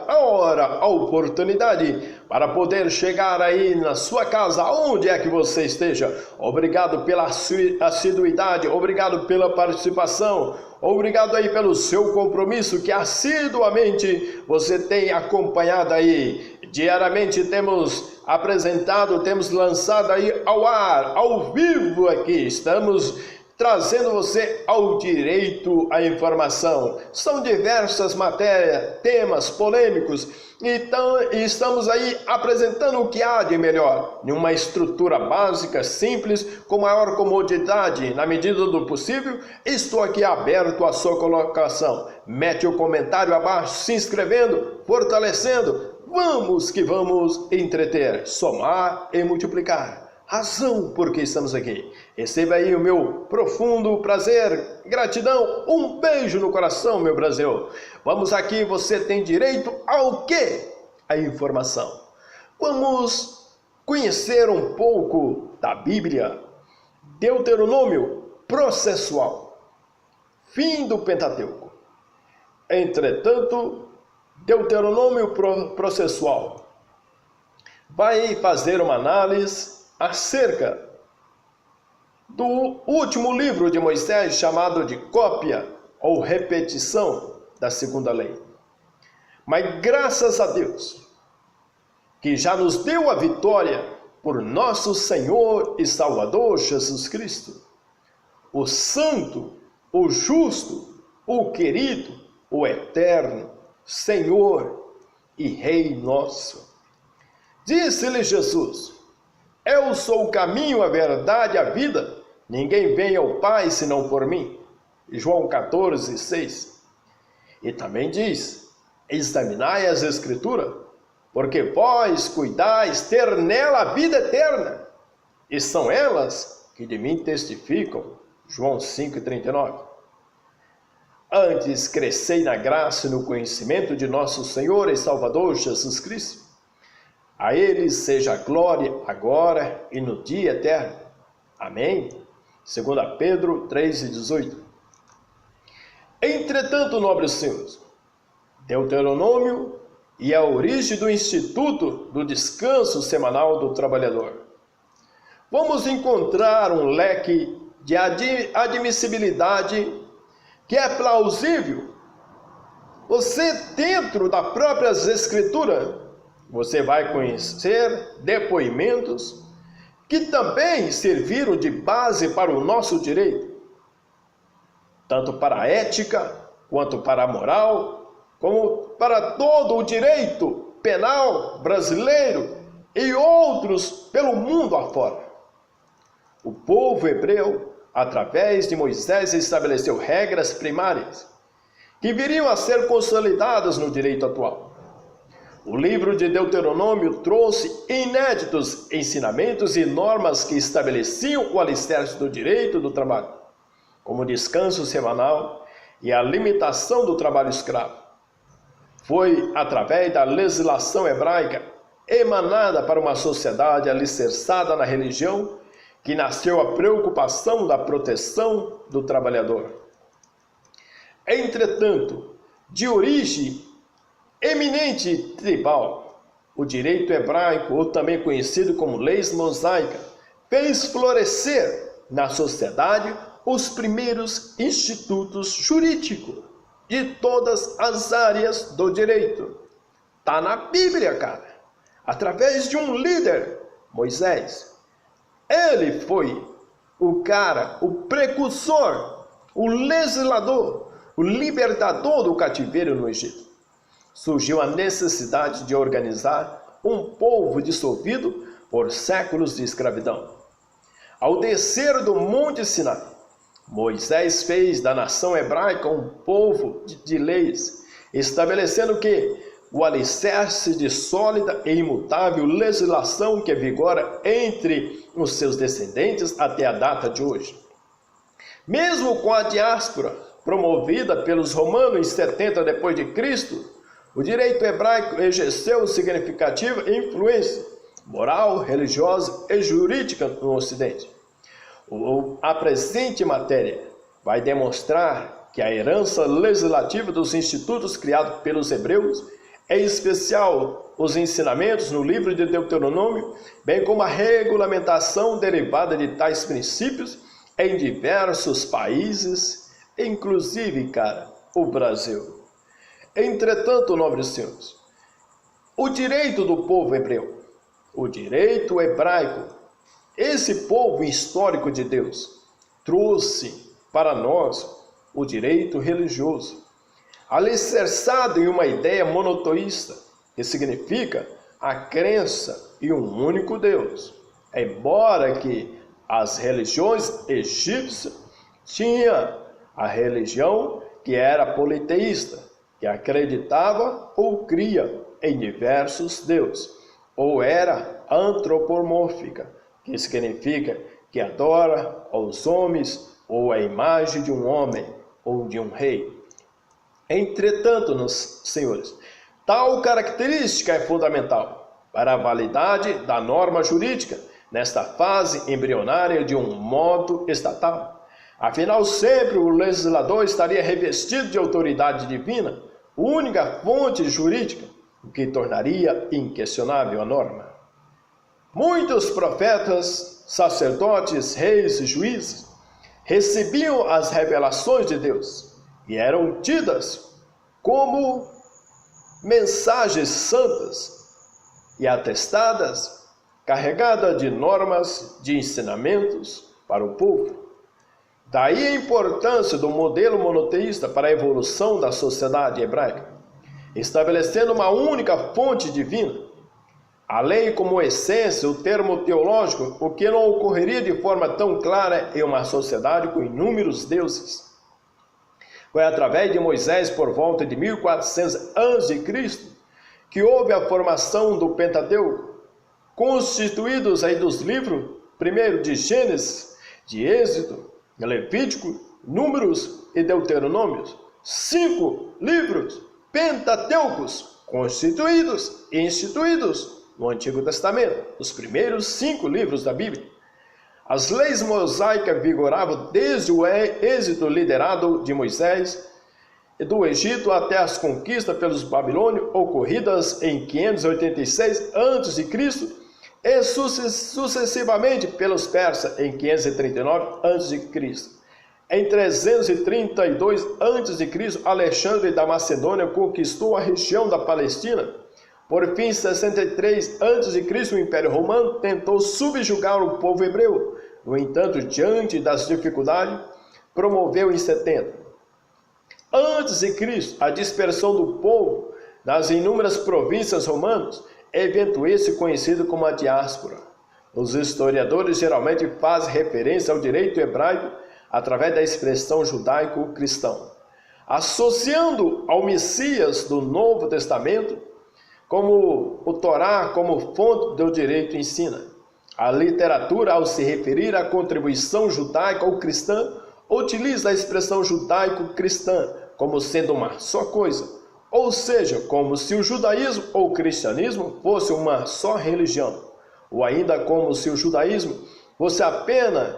a hora, a oportunidade para poder chegar aí na sua casa, onde é que você esteja. Obrigado pela assiduidade, obrigado pela participação, obrigado aí pelo seu compromisso que assiduamente você tem acompanhado aí. Diariamente temos apresentado, temos lançado aí ao ar, ao vivo aqui, estamos trazendo você ao direito à informação. São diversas matérias, temas polêmicos, então estamos aí apresentando o que há de melhor, em uma estrutura básica, simples, com maior comodidade, na medida do possível. Estou aqui aberto à sua colocação. Mete o comentário abaixo, se inscrevendo, fortalecendo. Vamos que vamos entreter, somar e multiplicar. Razão por que estamos aqui. Receba aí o meu profundo prazer, gratidão, um beijo no coração, meu Brasil. Vamos aqui, você tem direito ao quê? A informação. Vamos conhecer um pouco da Bíblia. Deuteronômio processual. Fim do Pentateuco. Entretanto, Deuteronômio processual vai fazer uma análise acerca do último livro de Moisés, chamado de cópia ou repetição da segunda lei. Mas graças a Deus, que já nos deu a vitória por nosso Senhor e Salvador Jesus Cristo, o Santo, o Justo, o Querido, o Eterno, Senhor e Rei nosso. Disse-lhe Jesus: eu sou o caminho, a verdade e a vida. Ninguém vem ao Pai senão por mim. João 14, 6. E também diz: examinai as Escrituras, porque vós cuidais ter nela a vida eterna, e são elas que de mim testificam. João 5, 39. Antes crescei na graça e no conhecimento de nosso Senhor e Salvador Jesus Cristo. A Ele seja a glória agora e no dia eterno. Amém? 2 Pedro 3,18. Entretanto, nobres senhores, Deuteronômio e a origem do Instituto do Descanso Semanal do Trabalhador. Vamos encontrar um leque de admissibilidade que é plausível. Você, dentro das próprias Escrituras, você vai conhecer depoimentos que também serviram de base para o nosso direito, tanto para a ética, quanto para a moral, como para todo o direito penal brasileiro e outros pelo mundo afora. O povo hebreu, através de Moisés, estabeleceu regras primárias que viriam a ser consolidadas no direito atual. O livro de Deuteronômio trouxe inéditos ensinamentos e normas que estabeleciam o alicerce do direito do trabalho, como o descanso semanal e a limitação do trabalho escravo. Foi através da legislação hebraica emanada para uma sociedade alicerçada na religião que nasceu a preocupação da proteção do trabalhador. Entretanto, de origem eminente tribal, o direito hebraico, ou também conhecido como leis mosaicas, fez florescer na sociedade os primeiros institutos jurídicos de todas as áreas do direito. Está na Bíblia, cara. Através de um líder, Moisés. Ele foi o cara, o precursor, o legislador, o libertador do cativeiro no Egito. Surgiu a necessidade de organizar um povo dissolvido por séculos de escravidão. Ao descer do Monte Sinai, Moisés fez da nação hebraica um povo de leis, estabelecendo que o alicerce de sólida e imutável legislação que vigora entre os seus descendentes até a data de hoje. Mesmo com a diáspora promovida pelos romanos em 70 depois de Cristo, o direito hebraico exerceu significativa influência moral, religiosa e jurídica no Ocidente. A presente matéria vai demonstrar que a herança legislativa dos institutos criados pelos hebreus em especial os ensinamentos no livro de Deuteronômio, bem como a regulamentação derivada de tais princípios em diversos países, inclusive, o Brasil. Entretanto, nobres senhores, o direito do povo hebreu, o direito hebraico, esse povo histórico de Deus, trouxe para nós o direito religioso, alicerçado em uma ideia monoteísta, que significa a crença em um único Deus. Embora que as religiões egípcias tinham a religião que era politeísta, que acreditava ou cria em diversos deuses, ou era antropomórfica, que significa que adora aos homens ou a imagem de um homem ou de um rei. Entretanto, senhores, tal característica é fundamental para a validade da norma jurídica nesta fase embrionária de um modo estatal. Afinal, sempre o legislador estaria revestido de autoridade divina, única fonte jurídica, o que tornaria inquestionável a norma. Muitos profetas, sacerdotes, reis e juízes recebiam as revelações de Deus e eram tidas como mensagens santas e atestadas, carregadas de normas, de ensinamentos para o povo. Daí a importância do modelo monoteísta para a evolução da sociedade hebraica, estabelecendo uma única fonte divina, a lei como essência, o termo teológico, o que não ocorreria de forma tão clara em uma sociedade com inúmeros deuses. Foi através de Moisés, por volta de 1400 a.C., que houve a formação do Pentateuco, constituídos aí dos livros, primeiro de Gênesis, de Êxodo, Levítico, Números e Deuteronômios, 5 livros pentateucos constituídos e instituídos no Antigo Testamento, os primeiros 5 livros da Bíblia. As leis mosaicas vigoravam desde o êxodo liderado de Moisés do Egito até as conquistas pelos babilônios ocorridas em 586 a.C. e sucessivamente pelos persas em 539 a.C. Em 332 a.C., Alexandre da Macedônia conquistou a região da Palestina. Por fim, em 63 a.C., o Império Romano tentou subjugar o povo hebreu. No entanto, diante das dificuldades, promoveu em 70 a.C. a dispersão do povo nas inúmeras províncias romanas, evento esse conhecido como a diáspora. Os historiadores geralmente fazem referência ao direito hebraico através da expressão judaico-cristão, associando ao Messias do Novo Testamento como o Torá como fonte do direito ensina. A literatura, ao se referir à contribuição judaica ou cristã, utiliza a expressão judaico-cristã como sendo uma só coisa, ou seja, como se o judaísmo ou o cristianismo fosse uma só religião, ou ainda como se o judaísmo fosse apenas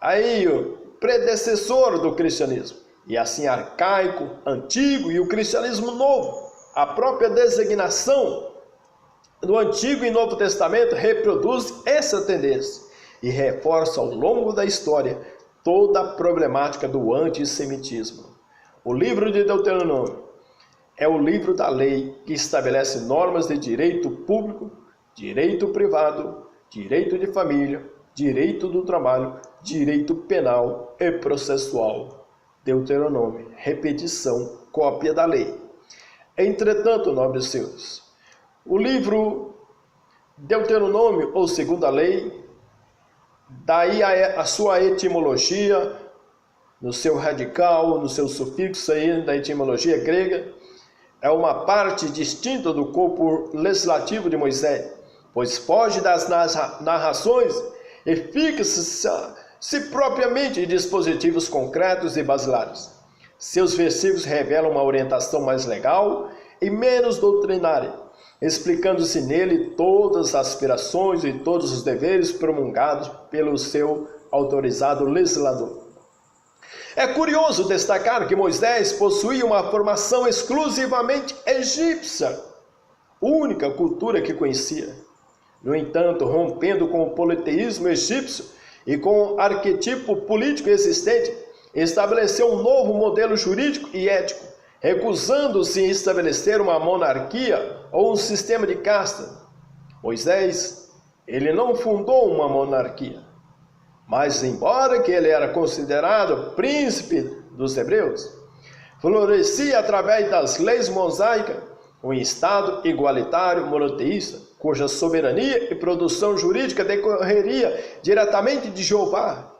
o predecessor do cristianismo, e assim arcaico, antigo e o cristianismo novo. A própria designação do Antigo e Novo Testamento reproduz essa tendência e reforça ao longo da história toda a problemática do antissemitismo. O livro de Deuteronômio é o livro da lei que estabelece normas de direito público, direito privado, direito de família, direito do trabalho, direito penal e processual. Deuteronômio, repetição, cópia da lei. Entretanto, nobres senhores, o livro Deuteronômio, ou Segunda Lei, daí a sua etimologia, no seu radical, no seu sufixo aí da etimologia grega, é uma parte distinta do corpo legislativo de Moisés, pois foge das narrações e fixa-se propriamente em dispositivos concretos e basilares. Seus versículos revelam uma orientação mais legal e menos doutrinária, explicando-se nele todas as aspirações e todos os deveres promulgados pelo seu autorizado legislador. É curioso destacar que Moisés possuía uma formação exclusivamente egípcia, única cultura que conhecia. No entanto, rompendo com o politeísmo egípcio e com o arquetipo político existente, estabeleceu um novo modelo jurídico e ético, recusando-se em estabelecer uma monarquia ou um sistema de casta. Moisés, ele não fundou uma monarquia, mas embora que ele era considerado príncipe dos hebreus, florescia através das leis mosaicas um Estado igualitário monoteísta, cuja soberania e produção jurídica decorreria diretamente de Jeová.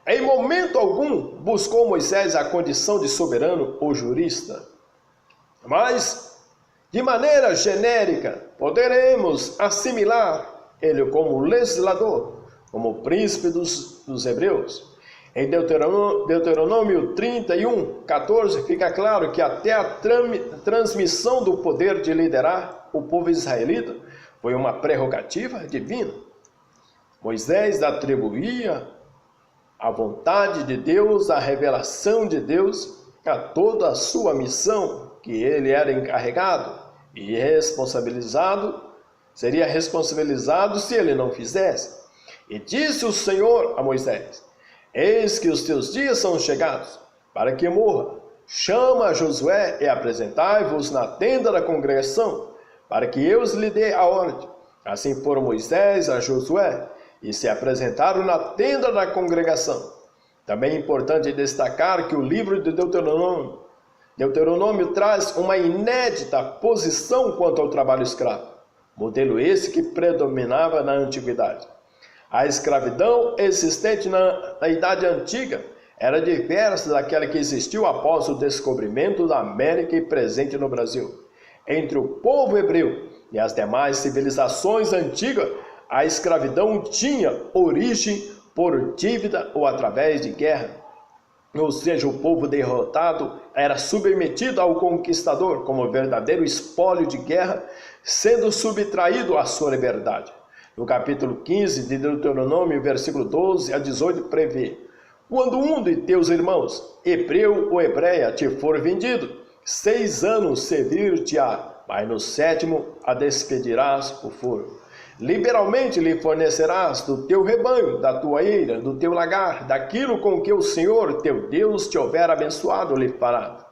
Em momento algum buscou Moisés a condição de soberano ou jurista. Mas, de maneira genérica, poderemos assimilar ele como legislador, como príncipe dos hebreus. Em Deuteronômio 31, 14, fica claro que até a transmissão do poder de liderar o povo israelita foi uma prerrogativa divina. Moisés atribuía a vontade de Deus, a revelação de Deus, a toda a sua missão que ele era encarregado e seria responsabilizado se ele não fizesse. E disse o Senhor a Moisés: eis que os teus dias são chegados, para que morra. Chama a Josué e apresentai-vos na tenda da congregação, para que eu lhe dê a ordem. Assim foram Moisés a Josué, e se apresentaram na tenda da congregação. Também é importante destacar que o livro de Deuteronômio traz uma inédita posição quanto ao trabalho escravo, modelo esse que predominava na antiguidade. A escravidão existente na Idade Antiga era diversa daquela que existiu após o descobrimento da América e presente no Brasil. Entre o povo hebreu e as demais civilizações antigas, a escravidão tinha origem por dívida ou através de guerra. Ou seja, o povo derrotado era submetido ao conquistador como verdadeiro espólio de guerra, sendo subtraído à sua liberdade. No capítulo 15 de Deuteronômio, versículo 12 a 18, prevê: quando um de teus irmãos, hebreu ou hebreia, te for vendido, 6 anos servir-te-á, mas no 7º a despedirás o foro. Liberalmente lhe fornecerás do teu rebanho, da tua eira, do teu lagar, daquilo com que o Senhor teu Deus te houver abençoado, lhe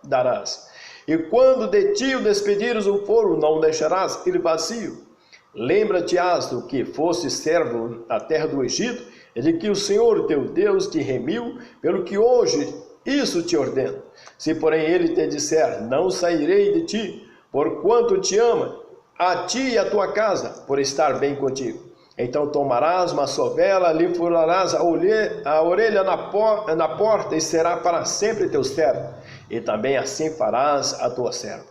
darás. E quando de ti o despedires o foro, não o deixarás ir vazio. Lembra-te-ás do que foste servo na terra do Egito, e de que o Senhor teu Deus te remiu, pelo que hoje isso te ordena. Se porém ele te disser: não sairei de ti, porquanto te ama, a ti e a tua casa, por estar bem contigo. Então tomarás uma sovela, lhe furarás a orelha na porta, e será para sempre teu servo, e também assim farás a tua serva.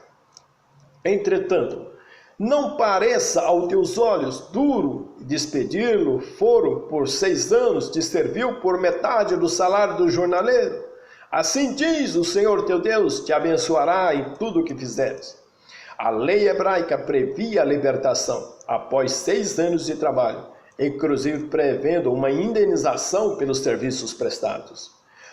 Entretanto, não pareça aos teus olhos duro despedi-lo, foro por 6 anos, te serviu por metade do salário do jornaleiro. Assim diz o Senhor teu Deus: te abençoará em tudo o que fizeres. A lei hebraica previa a libertação após 6 anos de trabalho, inclusive prevendo uma indenização pelos serviços prestados.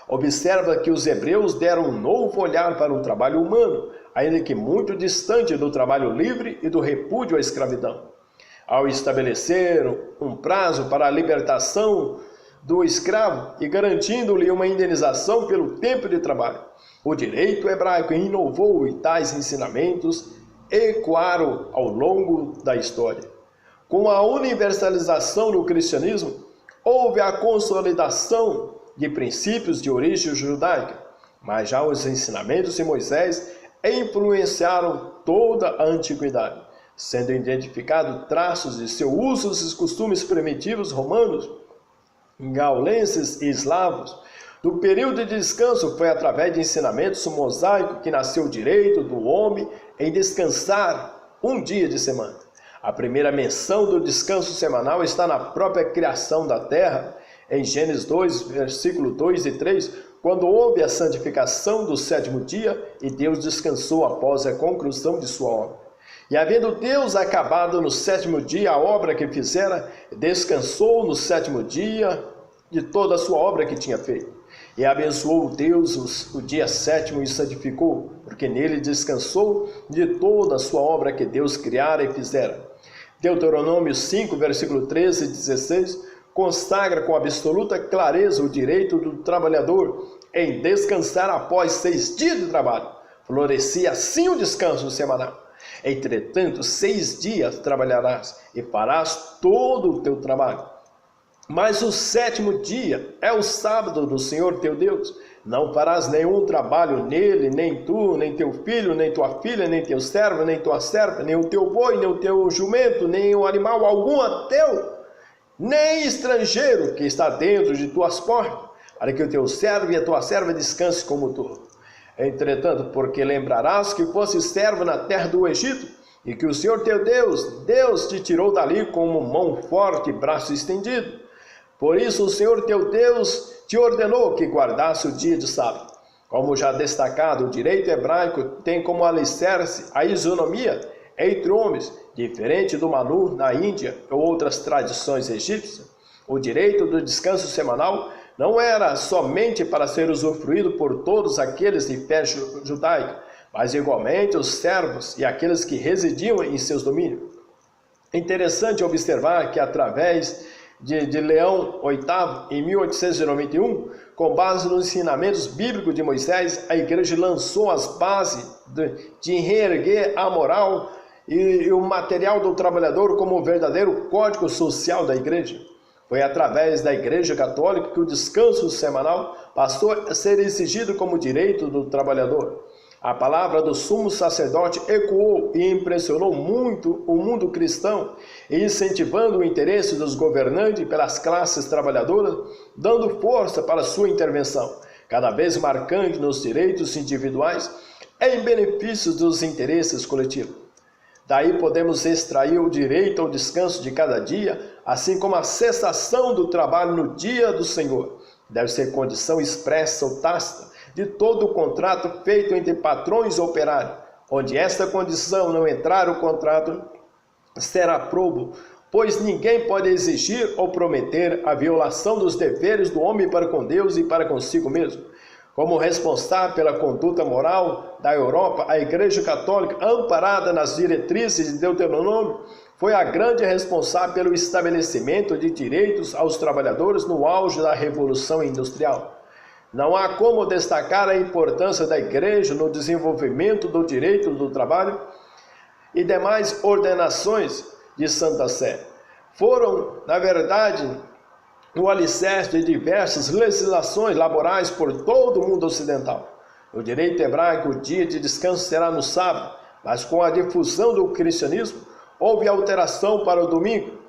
Observa que os hebreus deram um novo olhar para o trabalho humano, ainda que muito distante do trabalho livre e do repúdio à escravidão. Ao estabelecer um prazo para a libertação do escravo e garantindo-lhe uma indenização pelo tempo de trabalho, o direito hebraico inovou e tais ensinamentos ecoaram ao longo da história. Com a universalização do cristianismo, houve a consolidação de princípios de origem judaica, mas já os ensinamentos de Moisés influenciaram toda a antiguidade, sendo identificados traços de seus usos e costumes primitivos romanos, gaulenses e eslavos. No período de descanso foi através de ensinamentos mosaicos que nasceu o direito do homem em descansar um dia de semana. A primeira menção do descanso semanal está na própria criação da terra, em Gênesis 2, versículo 2 e 3, quando houve a santificação do 7º dia e Deus descansou após a conclusão de sua obra. E havendo Deus acabado no 7º dia a obra que fizera, descansou no 7º dia de toda a sua obra que tinha feito. E abençoou Deus o dia sétimo e santificou, porque nele descansou de toda a sua obra que Deus criara e fizera. Deuteronômio 5, versículo 13 e 16, consagra com absoluta clareza o direito do trabalhador em descansar após 6 dias de trabalho. Florescia assim o descanso semanal. Entretanto, 6 dias trabalharás e farás todo o teu trabalho. Mas o 7º dia é o sábado do Senhor teu Deus. Não farás nenhum trabalho nele, nem tu, nem teu filho, nem tua filha, nem teu servo, nem tua serva, nem o teu boi, nem o teu jumento, nem o animal algum teu, nem estrangeiro que está dentro de tuas portas, para que o teu servo e a tua serva descanse como tu. Entretanto, porque lembrarás que fosse servo na terra do Egito, e que o Senhor teu Deus te tirou dali com uma mão forte e braço estendido. Por isso o Senhor teu Deus te ordenou que guardasse o dia de sábado. Como já destacado, o direito hebraico tem como alicerce a isonomia entre homens, diferente do Manu na Índia ou outras tradições egípcias. O direito do descanso semanal não era somente para ser usufruído por todos aqueles de fé judaica, mas igualmente os servos e aqueles que residiam em seus domínios. É interessante observar que através de Leão VIII, em 1891, com base nos ensinamentos bíblicos de Moisés, a igreja lançou as bases de reerguer a moral e o material do trabalhador como o verdadeiro código social da igreja. Foi através da Igreja Católica que o descanso semanal passou a ser exigido como direito do trabalhador. A palavra do sumo sacerdote ecoou e impressionou muito o mundo cristão, incentivando o interesse dos governantes pelas classes trabalhadoras, dando força para sua intervenção, cada vez marcante nos direitos individuais, em benefício dos interesses coletivos. Daí podemos extrair o direito ao descanso de cada dia, assim como a cessação do trabalho no dia do Senhor. Deve ser condição expressa ou tácita de todo o contrato feito entre patrões e operários. Onde esta condição não entrar, o contrato será probo, pois ninguém pode exigir ou prometer a violação dos deveres do homem para com Deus e para consigo mesmo. Como responsável pela conduta moral da Europa, a Igreja Católica, amparada nas diretrizes de Deuteronômio, foi a grande responsável pelo estabelecimento de direitos aos trabalhadores no auge da Revolução Industrial. Não há como destacar a importância da Igreja no desenvolvimento do direito do trabalho e demais ordenações de Santa Sé. Foram, na verdade, o alicerce de diversas legislações laborais por todo o mundo ocidental. No direito hebraico, o dia de descanso será no sábado, mas com a difusão do cristianismo, houve alteração para o domingo.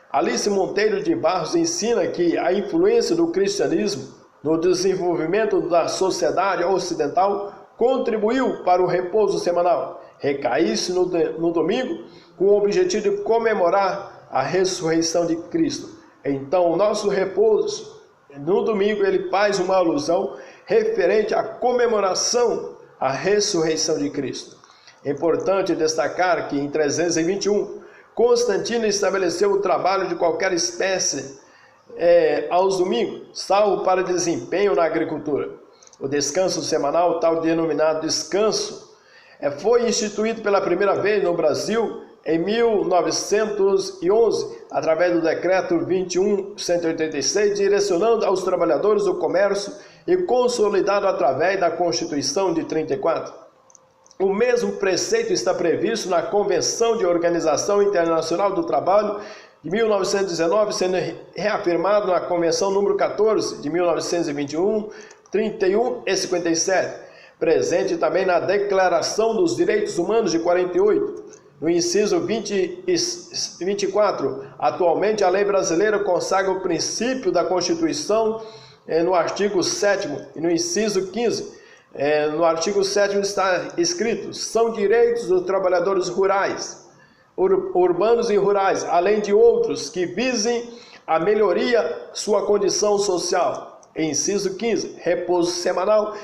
Alice Monteiro de Barros ensina que a influência do cristianismo no desenvolvimento da sociedade ocidental contribuiu para o repouso semanal, recaísse no domingo com o objetivo de comemorar a ressurreição de Cristo. Então, o nosso repouso, no domingo, ele faz uma alusão referente à comemoração à ressurreição de Cristo. É importante destacar que em 321, Constantino estabeleceu o trabalho de qualquer espécie aos domingos, salvo para desempenho na agricultura. O descanso semanal, tal denominado descanso, foi instituído pela primeira vez no Brasil em 1911, através do decreto 21.186, direcionando aos trabalhadores o comércio e consolidado através da Constituição de 34. O mesmo preceito está previsto na Convenção de Organização Internacional do Trabalho de 1919, sendo reafirmado na Convenção número 14 de 1921, 31 e 57, presente também na Declaração dos Direitos Humanos de 48. No inciso 24, atualmente a lei brasileira consagra o princípio da Constituição no artigo 7º, e no inciso 15, no artigo 7º está escrito: são direitos dos trabalhadores rurais, urbanos e rurais, além de outros que visem a melhoria sua condição social. Inciso 15, repouso semanal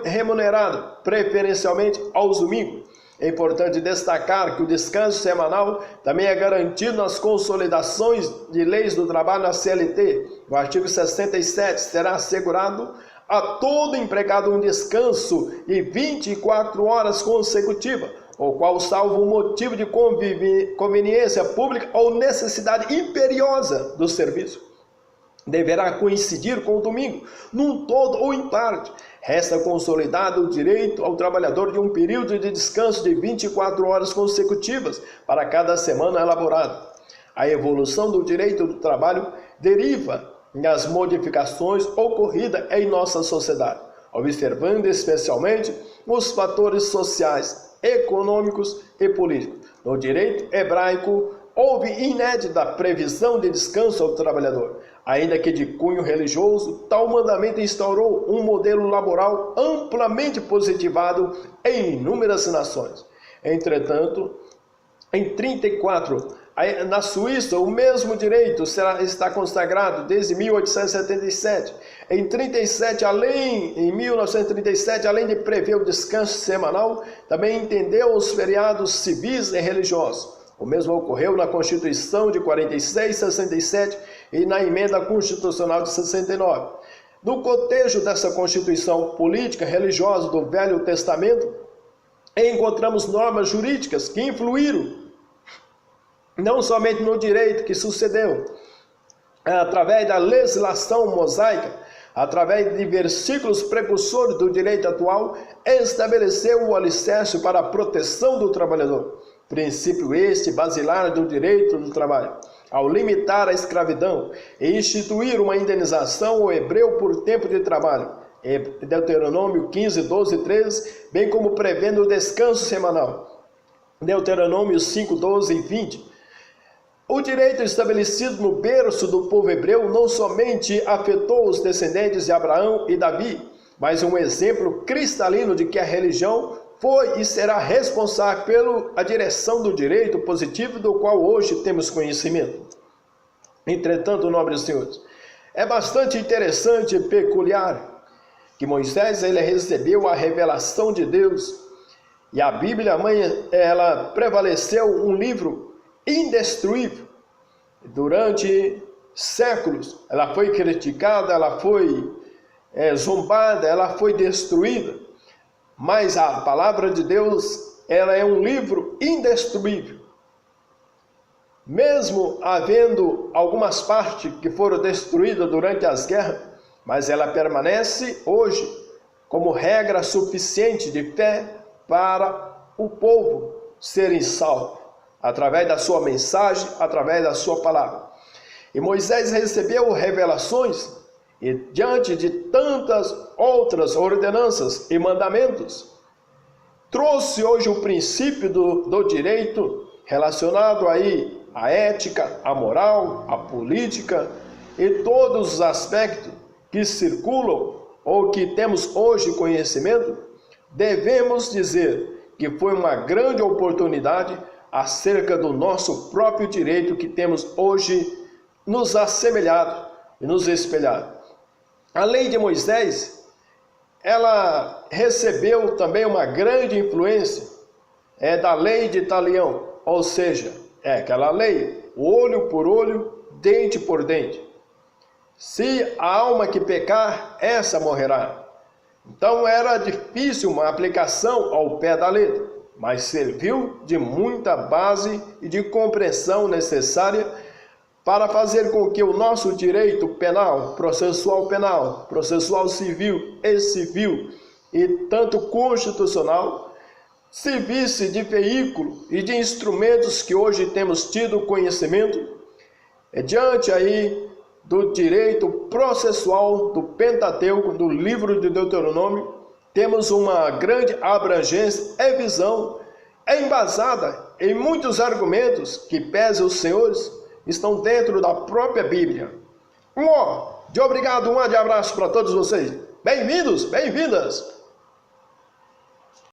remunerado, preferencialmente aos domingos. É importante destacar que o descanso semanal também é garantido nas consolidações de leis do trabalho na CLT. No artigo 67, será assegurado a todo empregado um descanso de 24 horas consecutivas, o qual, salvo um motivo de conveniência pública ou necessidade imperiosa do serviço, deverá coincidir com o domingo, num todo ou em parte. Resta consolidado o direito ao trabalhador de um período de descanso de 24 horas consecutivas para cada semana elaborada. A evolução do direito do trabalho deriva das modificações ocorridas em nossa sociedade, observando especialmente os fatores sociais, econômicos e políticos. No direito hebraico, houve inédita previsão de descanso ao trabalhador. Ainda que de cunho religioso, tal mandamento instaurou um modelo laboral amplamente positivado em inúmeras nações. Entretanto, em 34, na Suíça, o mesmo direito está consagrado desde 1877. Em 1937, além de prever o descanso semanal, também entendeu os feriados civis e religiosos. O mesmo ocorreu na Constituição de 46, 67 e na Emenda Constitucional de 69. No cotejo dessa Constituição política religiosa do Velho Testamento, encontramos normas jurídicas que influíram não somente no direito que sucedeu, através da legislação mosaica, através de versículos precursores do direito atual, estabeleceu o alicerce para a proteção do trabalhador. Princípio este basilar do direito do trabalho, ao limitar a escravidão e instituir uma indenização ao hebreu por tempo de trabalho, Deuteronômio 15, 12 e 13, bem como prevendo o descanso semanal, Deuteronômio 5, 12 e 20. O direito estabelecido no berço do povo hebreu não somente afetou os descendentes de Abraão e Davi, mas um exemplo cristalino de que a religião foi e será responsável pela direção do direito positivo do qual hoje temos conhecimento. Entretanto, nobres senhores, é bastante interessante e peculiar que Moisés ele recebeu a revelação de Deus e a Bíblia ela prevaleceu um livro indestruível. Durante séculos, ela foi criticada, ela foi zombada, ela foi destruída. Mas a palavra de Deus, ela é um livro indestruível. Mesmo havendo algumas partes que foram destruídas durante as guerras, mas ela permanece hoje como regra suficiente de fé para o povo serem salvos, através da sua mensagem, através da sua palavra. E Moisés recebeu revelações, e diante de tantas outras ordenanças e mandamentos, trouxe hoje o princípio do direito relacionado aí à ética, à moral, à política e todos os aspectos que circulam ou que temos hoje conhecimento. Devemos dizer que foi uma grande oportunidade acerca do nosso próprio direito que temos hoje nos assemelhado e nos espelhado. A lei de Moisés, ela recebeu também uma grande influência da lei de Talião, ou seja, aquela lei, olho por olho, dente por dente. Se a alma que pecar, essa morrerá. Então era difícil uma aplicação ao pé da letra, mas serviu de muita base e de compreensão necessária para fazer com que o nosso direito penal, processual civil e tanto constitucional, servisse de veículo e de instrumentos que hoje temos tido conhecimento, diante aí do direito processual do Pentateuco, do livro de Deuteronômio, temos uma grande abrangência e visão embasada em muitos argumentos que, pese os senhores, estão dentro da própria Bíblia. De obrigado, um grande abraço para todos vocês. Bem-vindos, bem-vindas!